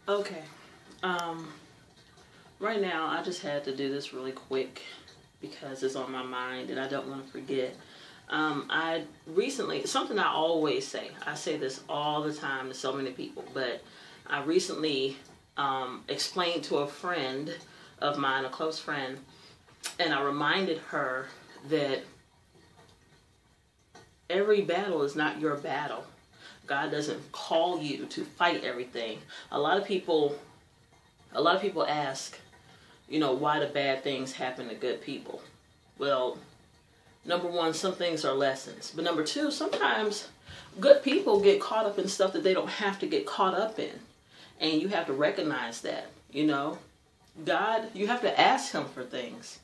Okay. Um, right now, I just had to do this really quick because it's on my mind and I don't want to forget. I recently, something I always say, I say this all the time to so many people, but I recently explained to a friend of mine, a close friend, and I reminded her that every battle is not your battle. God doesn't call you to fight everything. A lot of people ask, why do bad things happen to good people? Well, number one, some things are lessons. But number two, sometimes good people get caught up in stuff that they don't have to get caught up in. And you have to recognize that, God, you have to ask him for things.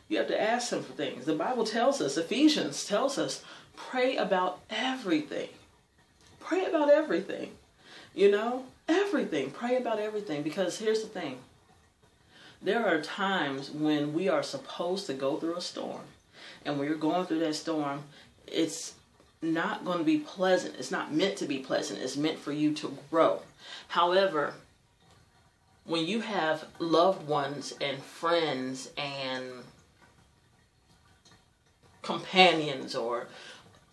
You have to ask him for things. The Bible tells us, Ephesians tells us, pray about everything. Pray about everything. Everything. Pray about everything. Because here's the thing. There are times when we are supposed to go through a storm. And when you're going through that storm, it's not going to be pleasant. It's not meant to be pleasant. It's meant for you to grow. However, when you have loved ones and friends and companions or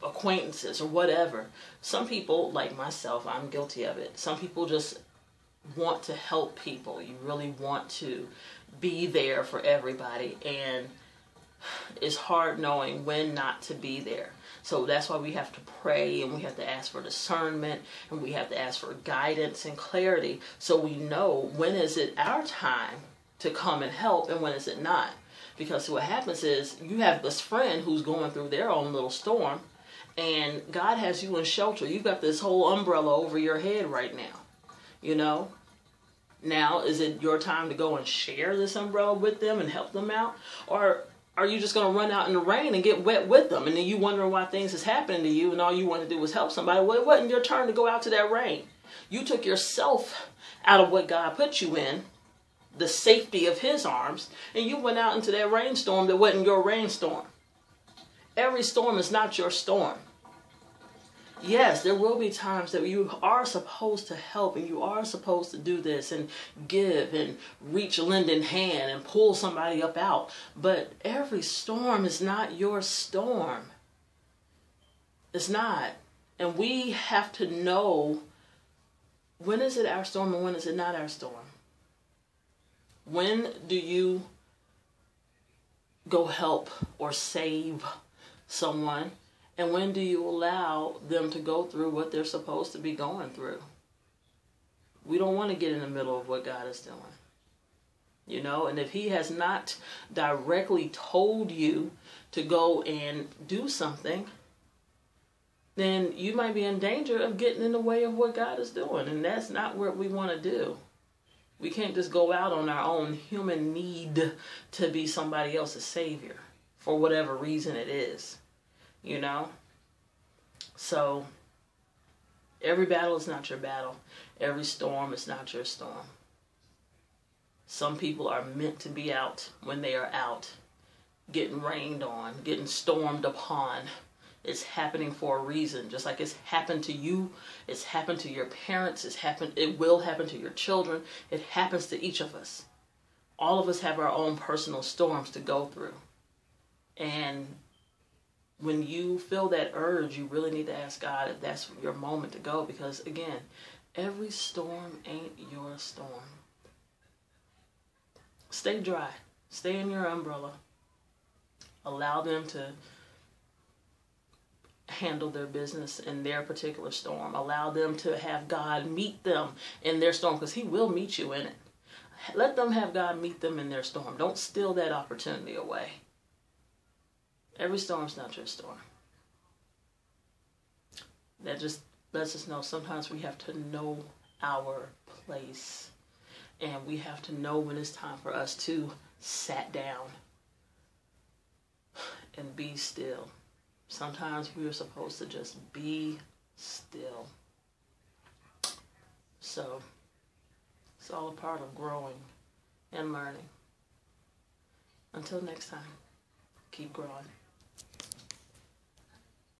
acquaintances or whatever, some people, like myself, I'm guilty of it. Some people just want to help people. You really want to be there for everybody, and it's hard knowing when not to be there. So that's why we have to pray, and we have to ask for discernment, and we have to ask for guidance and clarity, so we know when is it our time to come and help and when is it not. Because what happens is you have this friend who's going through their own little storm, and God has you in shelter. You've got this whole umbrella over your head right now. Now, is it your time to go and share this umbrella with them and help them out? Or are you just going to run out in the rain and get wet with them? And then you wondering why things is happening to you and all you want to do was help somebody. Well, it wasn't your turn to go out to that rain. You took yourself out of what God put you in, the safety of his arms, and you went out into that rainstorm that wasn't your rainstorm. Every storm is not your storm. Yes, there will be times that you are supposed to help and you are supposed to do this and give and reach a lending hand and pull somebody up out. But every storm is not your storm. It's not. And we have to know when is it our storm and when is it not our storm. When do you go help or save someone? And when do you allow them to go through what they're supposed to be going through? We don't want to get in the middle of what God is doing. And if he has not directly told you to go and do something, then you might be in danger of getting in the way of what God is doing. And that's not what we want to do. We can't just go out on our own human need to be somebody else's savior for whatever reason it is. So every battle is not your battle. Every storm is not your storm. Some people are meant to be out when they are out, getting rained on, getting stormed upon. It's happening for a reason. Just like it's happened to you, it's happened to your parents, it will happen to your children. It happens to each of us. All of us have our own personal storms to go through. And when you feel that urge, you really need to ask God if that's your moment to go. Because, again, every storm ain't your storm. Stay dry. Stay in your umbrella. Allow them to handle their business in their particular storm. Allow them to have God meet them in their storm, because he will meet you in it. Let them have God meet them in their storm. Don't steal that opportunity away. Every storm's not your storm. That just lets us know sometimes we have to know our place. And we have to know when it's time for us to sit down and be still. Sometimes we are supposed to just be still. So it's all a part of growing and learning. Until next time, keep growing.